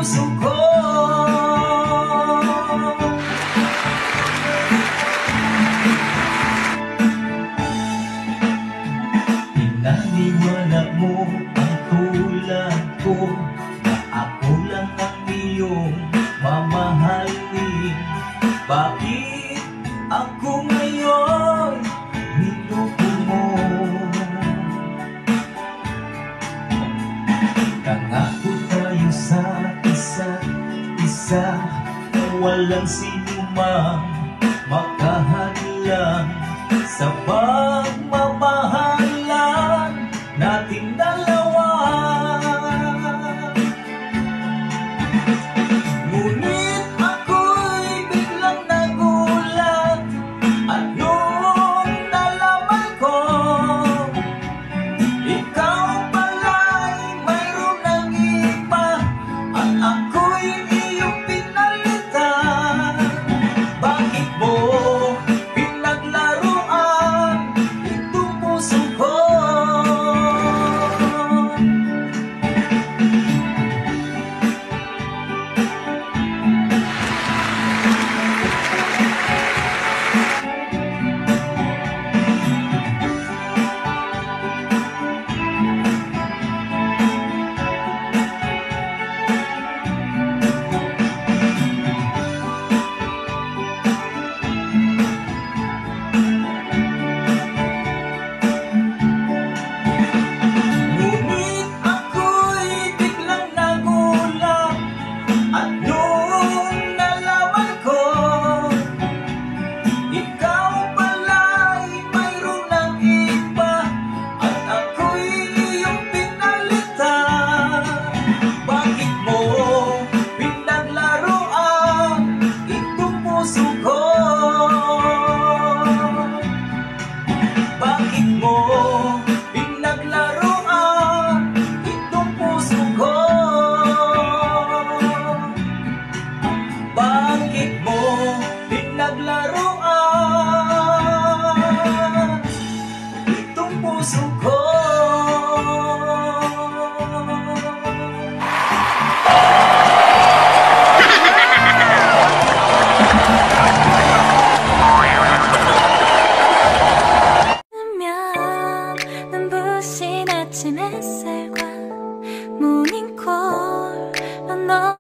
puso ko. Pinaniwala mo ang tulad ko na ako lang ang iyong mamahalin. Bakit ako ngayon niloko mo? Nangako tayo sa isa't isa na walang sinumang makahadlang sa pagmamahalan nating dalawa. Ngunit ako'y biglang nagulat at nung nalaman ko ikaw pala'y mayroon ng iba at ako'y iyong pinalitan. Bakit mo pinaglaruan itong puso ko? Bakit mo pinaglaruan itong puso ko? Bakit mo pinaglaruan itong puso ko? 눈부신 아침 햇살과 모닝콜 너